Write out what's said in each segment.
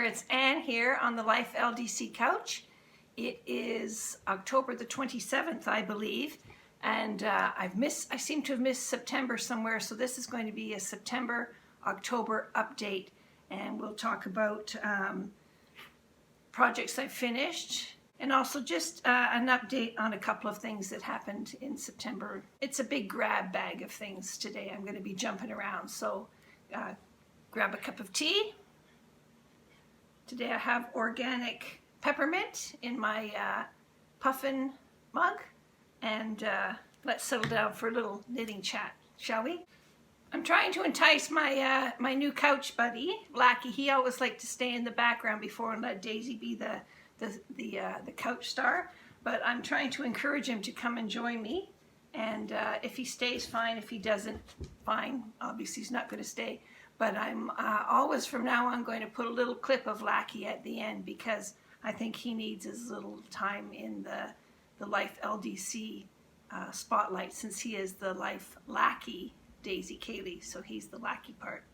It's Anne here on the Life LDC couch. It is October the 27th, I believe, and I seem to have missed September somewhere, so this is going to be a September-October update, and we'll talk about projects I've finished, and also just an update on a couple of things that happened in September. It's a big grab bag of things today. I'm going to be jumping around, so grab a cup of tea. Today I have organic peppermint in my puffin mug, and let's settle down for a little knitting chat, shall we? I'm trying to entice my my new couch buddy, Blackie. He always liked to stay in the background before and let Daisy be the couch star, but I'm trying to encourage him to come and join me, and if he stays, fine. If he doesn't, fine. Obviously he's not going to stay. But I'm always from now on going to put a little clip of Lackey at the end, because I think he needs his little time in the Life LDC spotlight, since he is the Life Lackey Daisy Kaylee, so he's the Lackey part.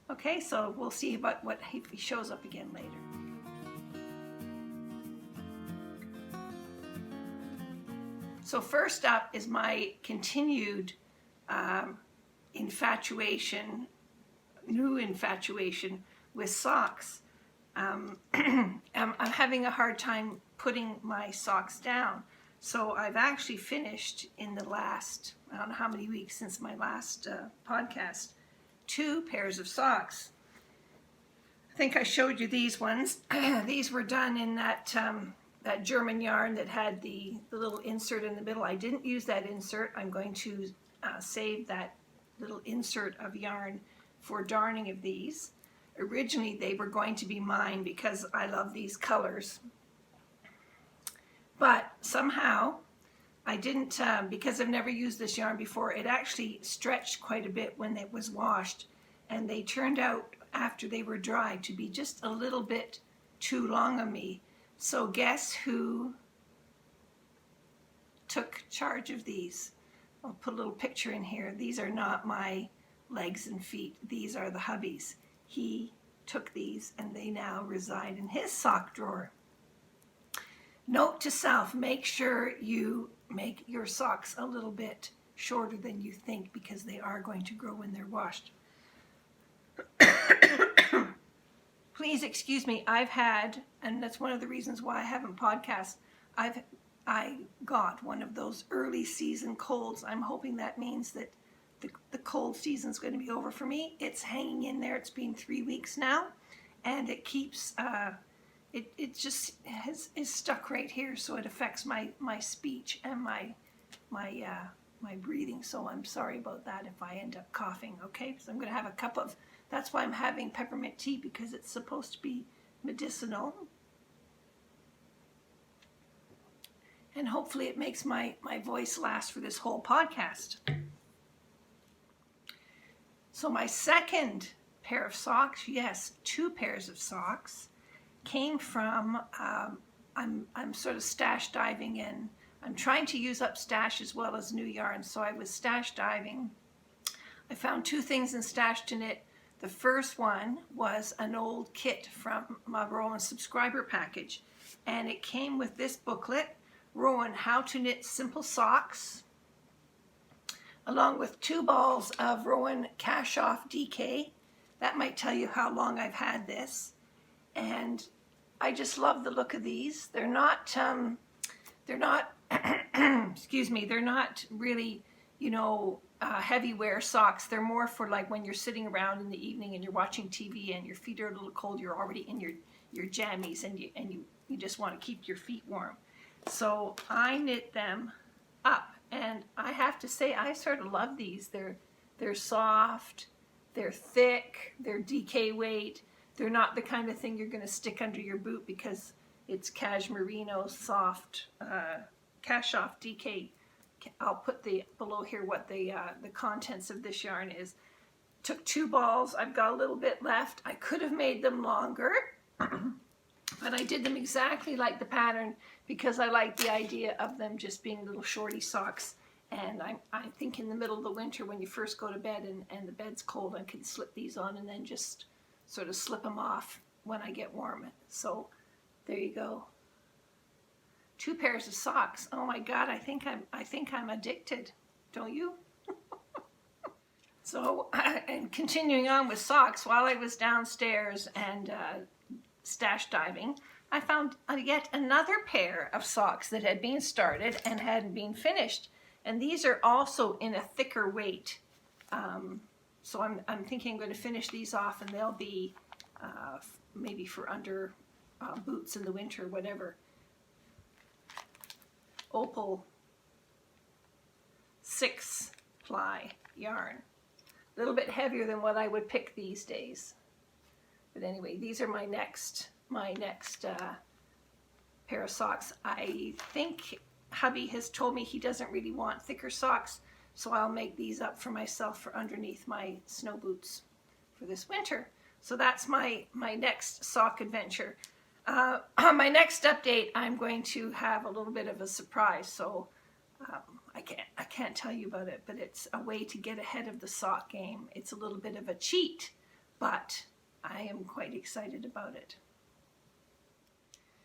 Okay, so we'll see about if he shows up again later. So first up is my continued new infatuation with socks. I'm having a hard time putting my socks down. So I've actually finished in the last, I don't know how many weeks since my last podcast, 2 pairs of socks. I think I showed you these ones. These were done in that German yarn that had the little insert in the middle. I didn't use that insert. I'm going to save that little insert of yarn for darning of these. Originally they were going to be mine because I love these colors, but somehow I didn't, because I've never used this yarn before. It actually stretched quite a bit when it was washed, and they turned out after they were dry to be just a little bit too long on me. So guess who took charge of these? I'll put a little picture in here. These are not my legs and feet. These are the hubby's. He took these and they now reside in his sock drawer. Note to self, make sure you make your socks a little bit shorter than you think, because they are going to grow when they're washed. Please excuse me, I've had, and that's one of the reasons why I haven't podcast, I got one of those early season colds. I'm hoping that means that the cold season's going to be over for me. It's hanging in there. It's been 3 weeks now, and it keeps it just is stuck right here, so it affects my speech and my breathing. So I'm sorry about that if I end up coughing. Okay, so I'm going to have a cup of. That's why I'm having peppermint tea, because it's supposed to be medicinal, and hopefully it makes my voice last for this whole podcast. So my second pair of socks, yes, 2 pairs of socks, came from, I'm sort of stash diving in. I'm trying to use up stash as well as new yarn, so I was stash diving. I found 2 things in Stash to Knit. The first one was an old kit from my Rowan subscriber package, and it came with this booklet, Rowan How to Knit Simple Socks, along with 2 balls of Rowan Cash Off DK. That might tell you how long I've had this. And I just love the look of these. They're not, excuse me, they're not really, heavy wear socks. They're more for like when you're sitting around in the evening and you're watching TV and your feet are a little cold, you're already in your jammies, and you just want to keep your feet warm. So I knit them up, and I have to say I sort of love these. They're soft, they're thick, they're DK weight. They're not the kind of thing you're going to stick under your boot because it's cashmerino soft, cash off DK. I'll put below here what the contents of this yarn is. Took 2 balls. I've got a little bit left. I could have made them longer, but I did them exactly like the pattern because I like the idea of them just being little shorty socks. And I think in the middle of the winter when you first go to bed and the bed's cold, I can slip these on and then just sort of slip them off when I get warm. So there you go. 2 pairs of socks. Oh my God, I think I'm addicted. Don't you? So, and continuing on with socks, while I was downstairs and stash diving, I found yet another pair of socks that had been started and hadn't been finished. And these are also in a thicker weight. So I'm thinking I'm going to finish these off, and they'll be maybe for under boots in the winter, whatever. Opal 6-ply yarn. A little bit heavier than what I would pick these days. But anyway, these are my next pair of socks. I think hubby has told me he doesn't really want thicker socks, so I'll make these up for myself for underneath my snow boots for this winter. So that's my next sock adventure. On my next update, I'm going to have a little bit of a surprise. So I can't tell you about it, but it's a way to get ahead of the sock game. It's a little bit of a cheat, but I am quite excited about it.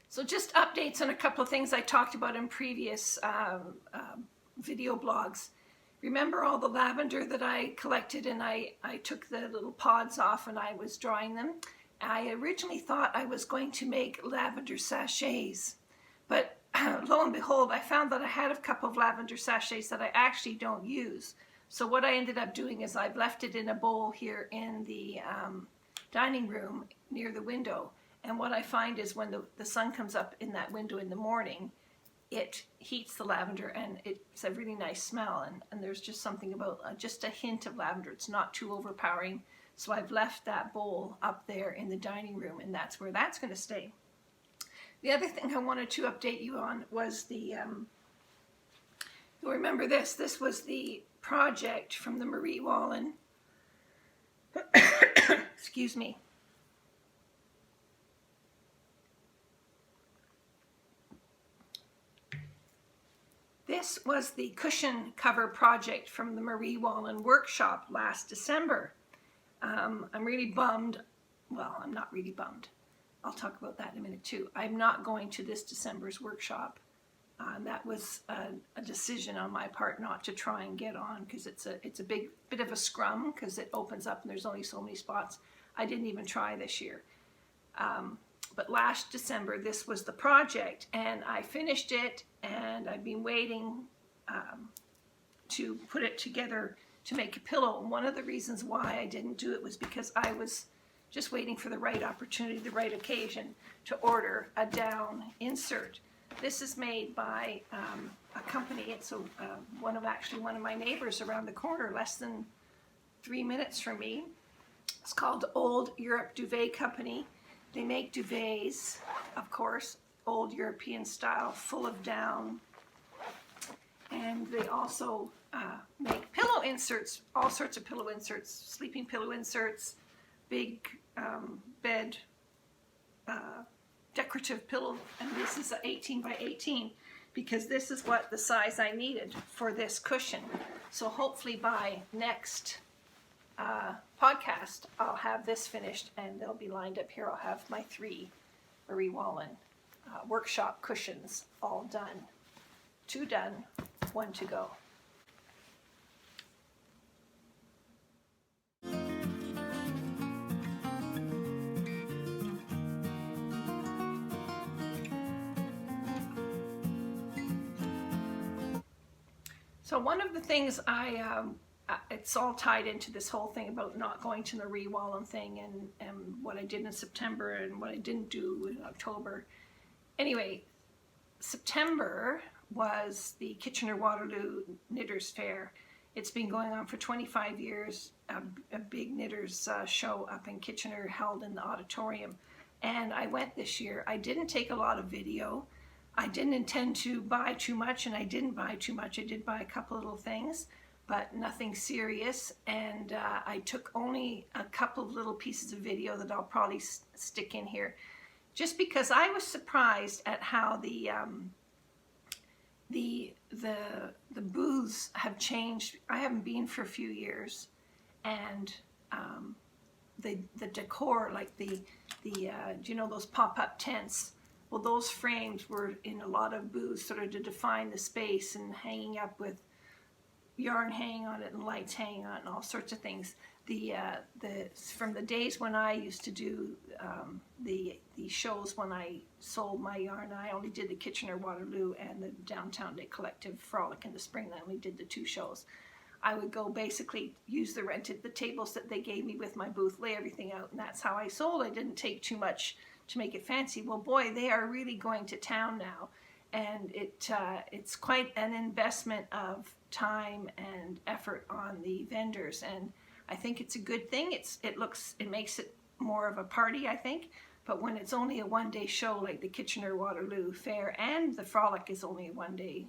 So just updates on a couple of things I talked about in previous video blogs. Remember all the lavender that I collected and I took the little pods off and I was drying them? I originally thought I was going to make lavender sachets, but lo and behold, I found that I had a couple of lavender sachets that I actually don't use. So what I ended up doing is I've left it in a bowl here in the dining room near the window. And what I find is when the sun comes up in that window in the morning, it heats the lavender and it's a really nice smell. And there's just something about just a hint of lavender. It's not too overpowering. So I've left that bowl up there in the dining room, and that's where that's going to stay. The other thing I wanted to update you on was the, you'll remember this. This was the project from the Marie Wallin. Excuse me. This was the cushion cover project from the Marie Wallin workshop last December. I'm really bummed. Well, I'm not really bummed. I'll talk about that in a minute too. I'm not going to this December's workshop. That was a decision on my part not to try and get on because it's a big bit of a scrum because it opens up and there's only so many spots. I didn't even try this year. But last December, this was the project, and I finished it, and I've been waiting to put it together to make a pillow. And one of the reasons why I didn't do it was because I was just waiting for the right opportunity, the right occasion to order a down insert. This is made by a company. It's one of my neighbors around the corner, less than 3 minutes from me. It's called Old Europe Duvet Company. They make duvets, of course, old European style, full of down. And they also make pillow inserts, all sorts of pillow inserts, sleeping pillow inserts, big bed decorative pillow. And this is 18 by 18 because this is what the size I needed for this cushion. So hopefully by next podcast, I'll have this finished and they'll be lined up here. I'll have my 3 Marie Wallin workshop cushions all done. 2 done, 1 to go. So one of the things it's all tied into this whole thing about not going to the Marie Wallin thing and what I did in September and what I didn't do in October. Anyway, September was the Kitchener-Waterloo Knitters Fair. It's been going on for 25 years, a big knitters show up in Kitchener held in the auditorium. And I went this year. I didn't take a lot of video. I didn't intend to buy too much, and I didn't buy too much. I did buy a couple little things, but nothing serious. And I took only a couple of little pieces of video that I'll probably stick in here, just because I was surprised at how the booths have changed. I haven't been for a few years, and the decor, like the you know, those pop-up tents. Well, those frames were in a lot of booths, sort of to define the space, and hanging up with yarn hanging on it and lights hanging on it and all sorts of things. From the days when I used to do the shows, when I sold my yarn, I only did the Kitchener-Waterloo and the Downtown Day Collective Frolic in the spring. I only did the 2 shows. I would go basically use the tables that they gave me with my booth, lay everything out, and that's how I sold. I didn't take too much to make it fancy. Well, boy, they are really going to town now, and it's quite an investment of time and effort on the vendors, and I think it's a good thing. It makes it more of a party, I think. But when it's only a one-day show, like the Kitchener-Waterloo Fair, and the Frolic is only a one-day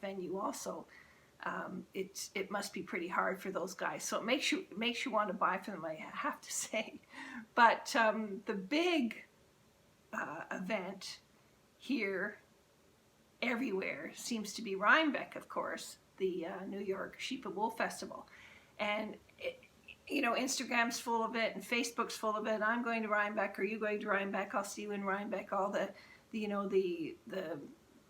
venue also, it must be pretty hard for those guys. So it makes you want to buy from them, I have to say. But the big event here, everywhere, seems to be Rhinebeck, of course, the New York Sheep and Wool Festival. And you know, Instagram's full of it, and Facebook's full of it. I'm going to Rhinebeck. Are you going to Rhinebeck? I'll see you in Rhinebeck. All the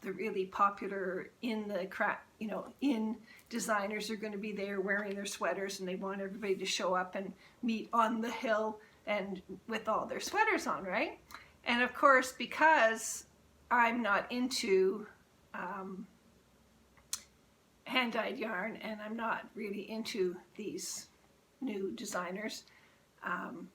really popular in designers are going to be there wearing their sweaters, and they want everybody to show up and meet on the hill and with all their sweaters on, right? And of course, because I'm not into hand-dyed yarn, and I'm not really into these new designers, I'm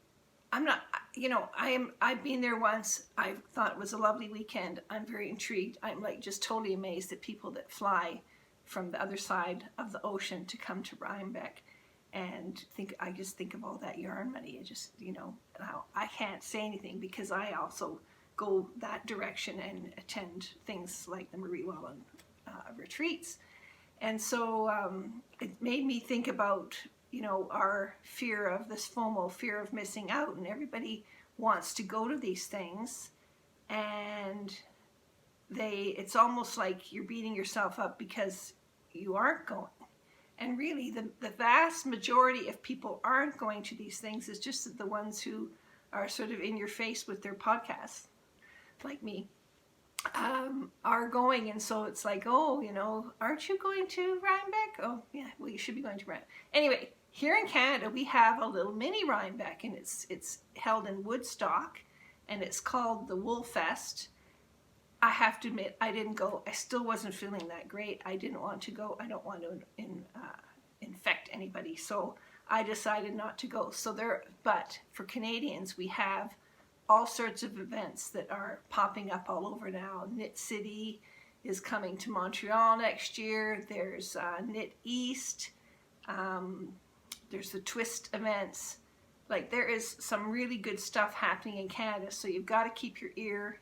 not, you know, I've been there once. I thought it was a lovely weekend. I'm very intrigued. I'm like just totally amazed at people that fly from the other side of the ocean to come to Rhinebeck, and I just think of all that yarn money. It just, you know, I can't say anything because I also go that direction and attend things like the Marie Wellen retreats. And so it made me think about, you know, our fear of this FOMO, fear of missing out, and everybody wants to go to these things, and it's almost like you're beating yourself up because you aren't going. And really, the vast majority of people aren't going to these things. It's just that the ones who are sort of in your face with their podcasts, like me, are going. And so it's like, oh, you know, aren't you going to Rhinebeck? Oh, yeah, well, you should be going to Rhinebeck. Anyway, here in Canada, we have a little mini Rhinebeck, and it's held in Woodstock, and it's called the Wool Fest. I have to admit, I didn't go. I still wasn't feeling that great. I didn't want to go. I don't want to infect anybody, so I decided not to go. But for Canadians, we have all sorts of events that are popping up all over now. Knit City is coming to Montreal next year. There's Knit East. There's the Twist events. Like, there is some really good stuff happening in Canada, so you've got to keep your ear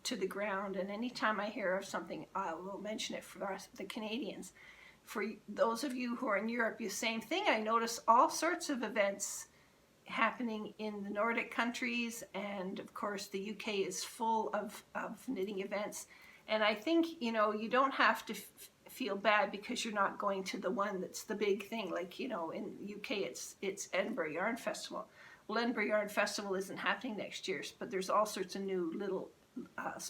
to the ground, and anytime I hear of something, I will mention it for the Canadians. For those of you who are in Europe, the same thing. I notice all sorts of events happening in the Nordic countries, and of course the UK is full of knitting events. And I think, you know, you don't have to feel bad because you're not going to the one that's the big thing. Like, you know, in UK it's Edinburgh Yarn Festival. Well, Edinburgh Yarn Festival isn't happening next year, but there's all sorts of new little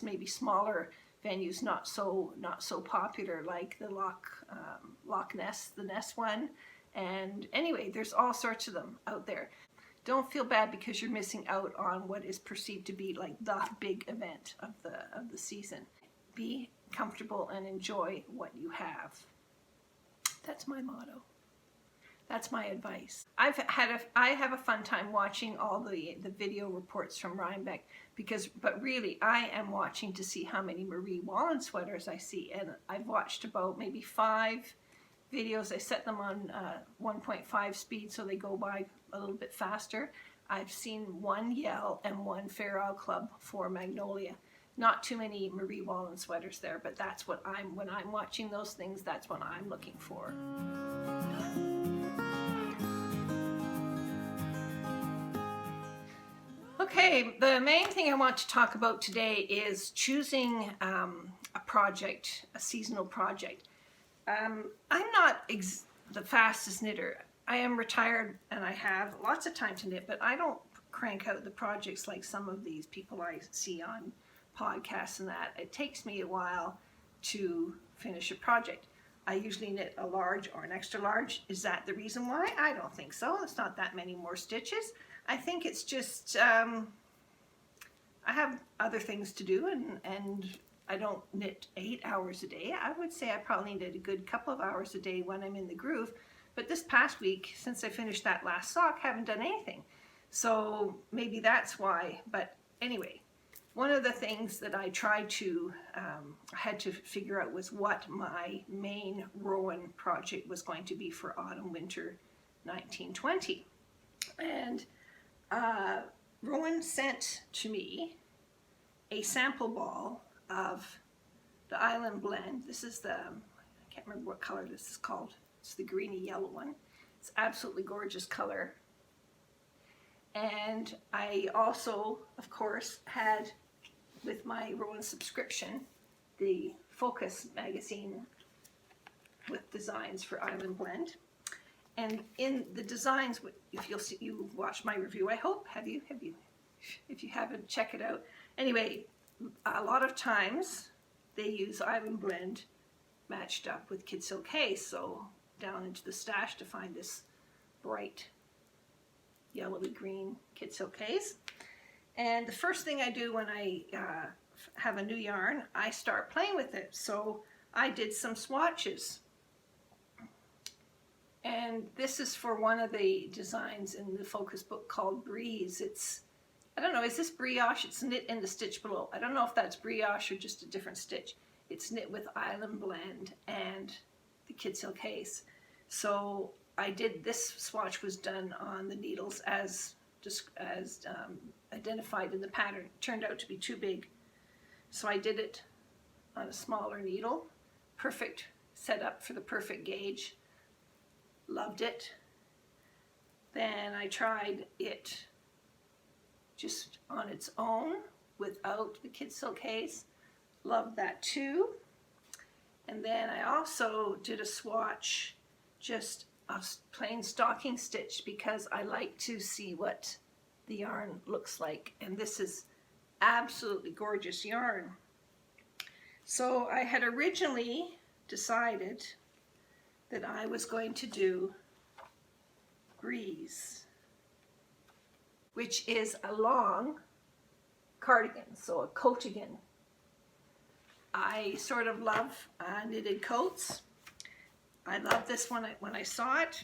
maybe smaller venues, not so popular, like the Loch Ness, the Ness one. And anyway, there's all sorts of them out there. Don't feel bad because you're missing out on what is perceived to be like the big event of the season. Be comfortable and enjoy what you have. That's my motto. That's my advice. I have a fun time watching all the video reports from Rhinebeck but really I am watching to see how many Marie Wallen sweaters I see, and I've watched about maybe 5 videos. I set them on 1.5 speed so they go by a little bit faster. I've seen 1 Yell and 1 Fair Isle Club for Magnolia. Not too many Marie Wallen sweaters there, but that's what when I'm watching those things, that's what I'm looking for. Okay, the main thing I want to talk about today is choosing a project, a seasonal project. I'm not the fastest knitter. I am retired and I have lots of time to knit, but I don't crank out the projects like some of these people I see on podcasts and that. It takes me a while to finish a project. I usually knit a large or an extra large. Is that the reason why? I don't think so. It's not that many more stitches. I think it's just I have other things to do, and I don't knit 8 hours a day. I would say I probably knit a good couple of hours a day when I'm in the groove. But this past week, since I finished that last sock, I haven't done anything. So maybe that's why. But anyway, one of the things that I tried to, had to figure out was what my main Rowan project was going to be for autumn-winter 1920. And Rowan sent to me a sample ball of the Island Blend. This is I can't remember what color this is called. It's the greeny yellow one. It's absolutely gorgeous color. And I also, of course, had with my Rowan subscription the Focus magazine with designs for Island Blend. And in the designs, if you've watched my review, I hope. Have you? If you haven't, check it out. Anyway, a lot of times they use Island Blend matched up with Kid Silk Haze. So down into the stash to find this bright yellowy green Kid Silk Haze. And the first thing I do when I have a new yarn, I start playing with it. So I did some swatches. And this is for one of the designs in the Focus book called Breeze. It's, I don't know, is this brioche? It's knit in the stitch below. I don't know if that's brioche or just a different stitch. It's knit with Island Blend and the Kid Silk Haze. So I did, this swatch was done on the needles as identified in the pattern. It turned out to be too big. So I did it on a smaller needle. Perfect setup for the perfect gauge. Loved it. Then I tried it just on its own without the Kid Silk Haze. Loved that too. And then I also did a swatch just a plain stocking stitch because I like to see what the yarn looks like. And this is absolutely gorgeous yarn. So I had originally decided that I was going to do Breeze, which is a long cardigan, so a coatigan. I sort of love knitted coats. I love this one when I saw it.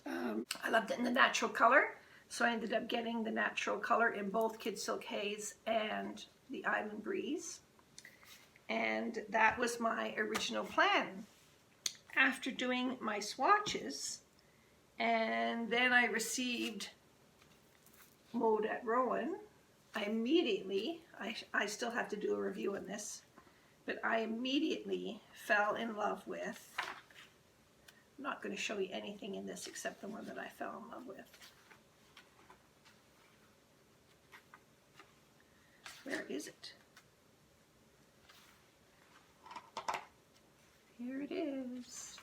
I loved it in the natural color, so I ended up getting the natural color in both Kid Silk Haze and the Island Breeze. And that was my original plan. After doing my swatches, and then I received Mode at Rowan, I immediately, I still have to do a review on this, but I immediately fell in love with, I'm not going to show you anything in this except the one that I fell in love with. Where is it? Here it is.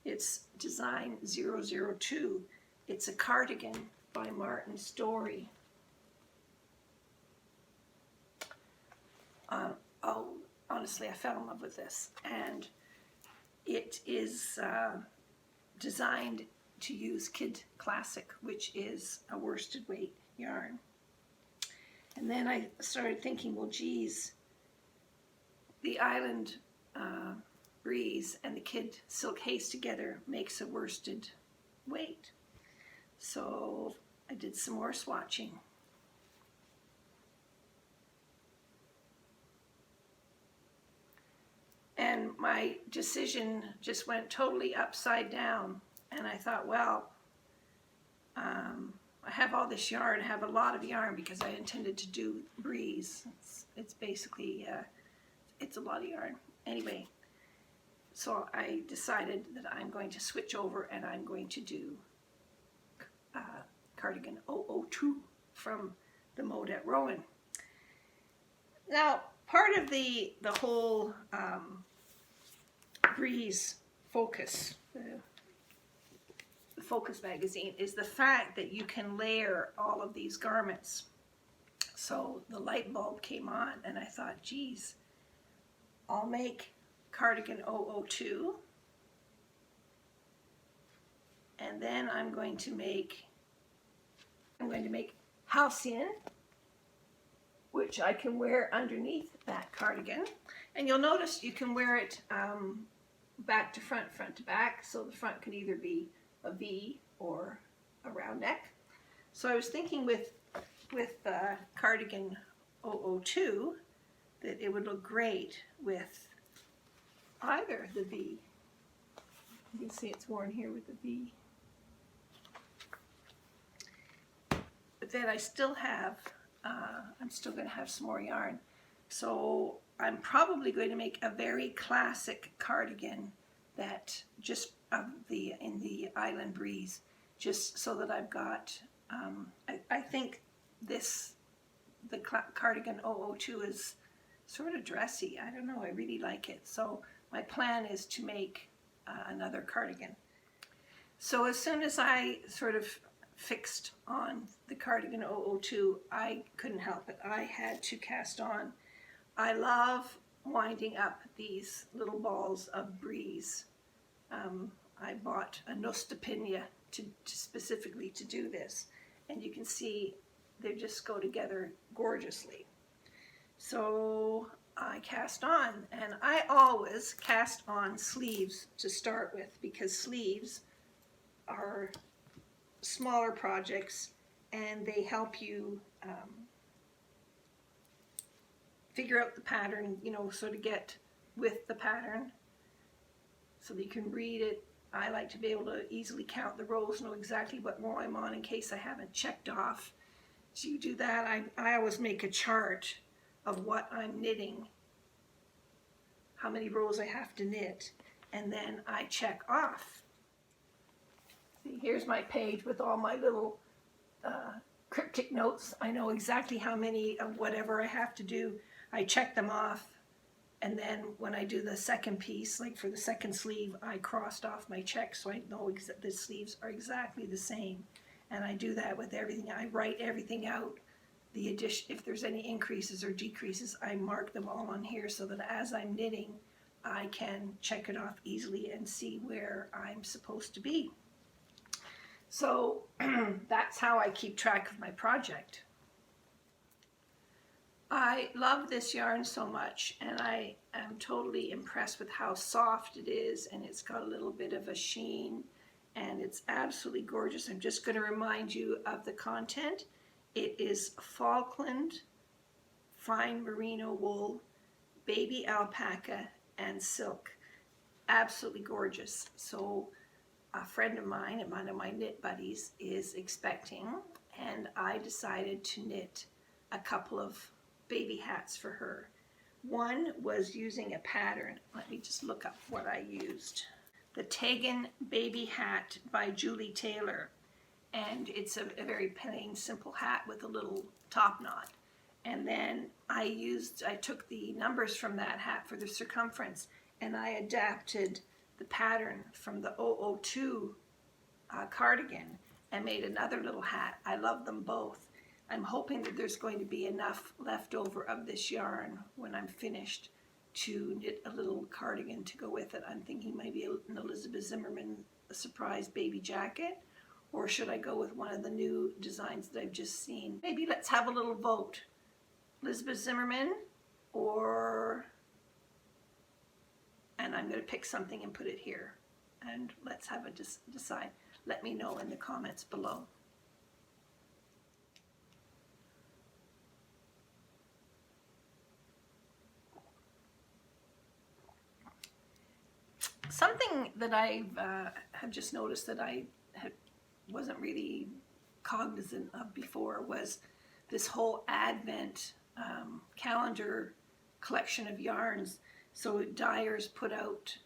It's Design 002. It's a cardigan by Martin Story. Honestly, I fell in love with this. And it is designed to use Kid Classic, which is a worsted weight yarn. And then I started thinking, well, geez, the Island Breeze and the Kid Silk Haze together makes a worsted wait. So I did some more swatching. And my decision just went totally upside down. And I thought, well, I have all this yarn. I have a lot of yarn because I intended to do breeze. It's basically, it's a lot of yarn. Anyway, so I decided that I'm going to switch over and I'm going to do cardigan 002 from the Modette Rowan. Now, part of the whole breeze focus, the Focus magazine, is the fact that you can layer all of these garments. So the light bulb came on and I thought, geez, I'll make cardigan 002 and then I'm going to make halcyon, which I can wear underneath that cardigan. And you'll notice you can wear it back to front, front to back, so the front can either be a V or a round neck. So I was thinking with cardigan 002 that it would look great with either the V. You can see it's worn here with the V. But then I still have, I'm still going to have some more yarn. So I'm probably going to make a very classic cardigan that just in the Island Breeze, just so that I've got, I think the cardigan 002 is sort of dressy. I don't know, I really like it. So my plan is to make another cardigan. So as soon as I sort of fixed on the cardigan 002, I couldn't help it. I had to cast on. I love winding up these little balls of breeze. I bought a Nostopinja specifically to do this, and you can see they just go together gorgeously. So I cast on, and I always cast on sleeves to start with because sleeves are smaller projects and they help you figure out the pattern, you know, sort of get with the pattern so that you can read it. I like to be able to easily count the rows, know exactly what row I'm on in case I haven't checked off. So you do that. I always make a chart of what I'm knitting, how many rows I have to knit, and then I check off. See, here's my page with all my little cryptic notes. I know exactly how many of whatever I have to do. I check them off, and then when I do the second piece, like for the second sleeve, I crossed off my checks so I know the sleeves are exactly the same. And I do that with everything. I write everything out. The addition, if there's any increases or decreases, I mark them all on here so that as I'm knitting, I can check it off easily and see where I'm supposed to be. So that's how I keep track of my project. I love this yarn so much, and I am totally impressed with how soft it is, and it's got a little bit of a sheen, and it's absolutely gorgeous. I'm just going to remind you of the content. It is Falkland, fine merino wool, baby alpaca, and silk. Absolutely gorgeous. So a friend of mine and one of my knit buddies is expecting, and I decided to knit a couple of baby hats for her. One was using a pattern. Let me just look up what I used. The Tegan Baby Hat by Julie Taylor. And it's a very plain, simple hat with a little top knot. And then I took the numbers from that hat for the circumference, and I adapted the pattern from the 002 cardigan and made another little hat. I love them both. I'm hoping that there's going to be enough left over of this yarn when I'm finished to knit a little cardigan to go with it. I'm thinking maybe an Elizabeth Zimmerman surprise baby jacket, or should I go with one of the new designs that I've just seen? Maybe let's have a little vote. Elizabeth Zimmerman, and I'm going to pick something and put it here. And let's have a decide. let me know in the comments below. Something that I have just noticed that I wasn't really cognizant of before was this whole Advent calendar collection of yarns. So dyers put out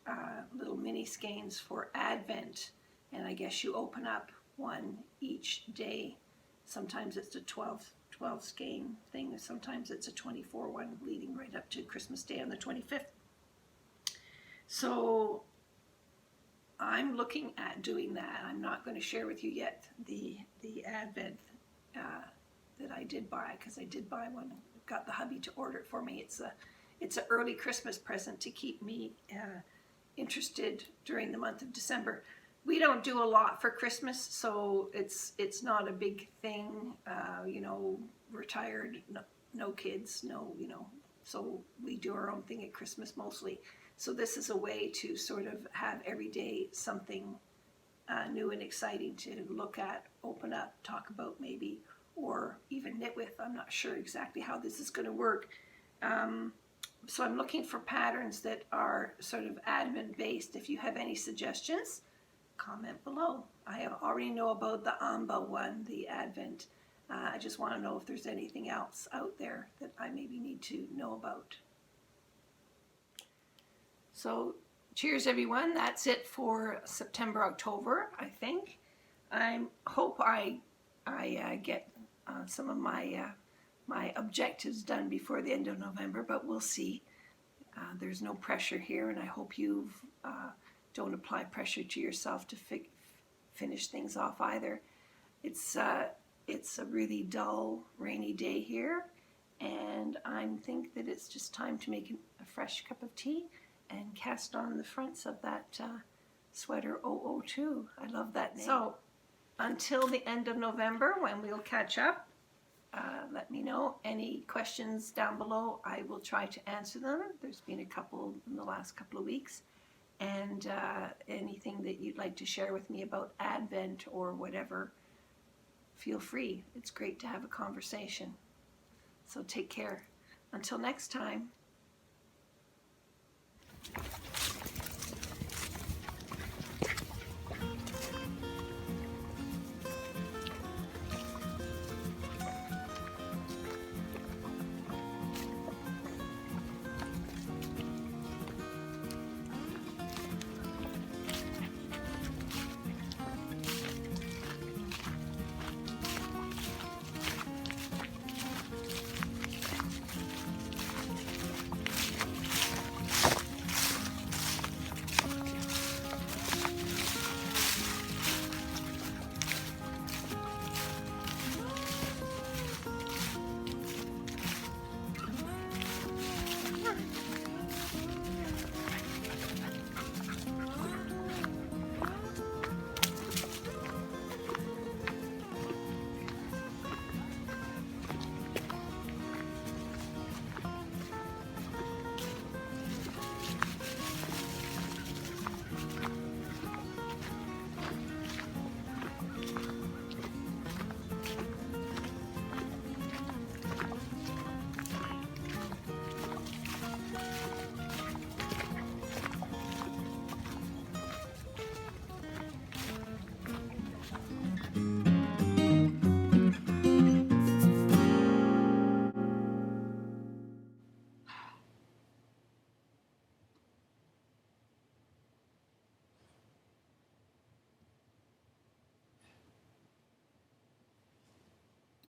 little mini skeins for Advent, and I guess you open up one each day. Sometimes it's a 12 skein thing, and sometimes it's a 24 one leading right up to Christmas Day on the 25th. So I'm looking at doing that. I'm not going to share with you yet the Advent that I did buy, because I did buy one. Got the hubby to order it for me. It's an early Christmas present to keep me interested during the month of December. We don't do a lot for Christmas, so it's not a big thing. You know, retired, no kids, no, you know, so we do our own thing at Christmas mostly. So this is a way to sort of have every day something new and exciting to look at, open up, talk about maybe, or even knit with. I'm not sure exactly how this is going to work. So I'm looking for patterns that are sort of Advent based. If you have any suggestions, comment below. I already know about the Amba one, the Advent. I just want to know if there's anything else out there that I maybe need to know about. So cheers everyone, that's it for September, October, I think. I hope I get some of my objectives done before the end of November, but we'll see. There's no pressure here, and I hope you don't apply pressure to yourself to finish things off either. It's a really dull, rainy day here, and I think that it's just time to make a fresh cup of tea and cast on the fronts of that sweater 002. I love that name. So until the end of November, when we'll catch up, let me know any questions down below. I will try to answer them. There's been a couple in the last couple of weeks, and anything that you'd like to share with me about Advent or whatever, feel free. It's great to have a conversation. So take care. Until next time.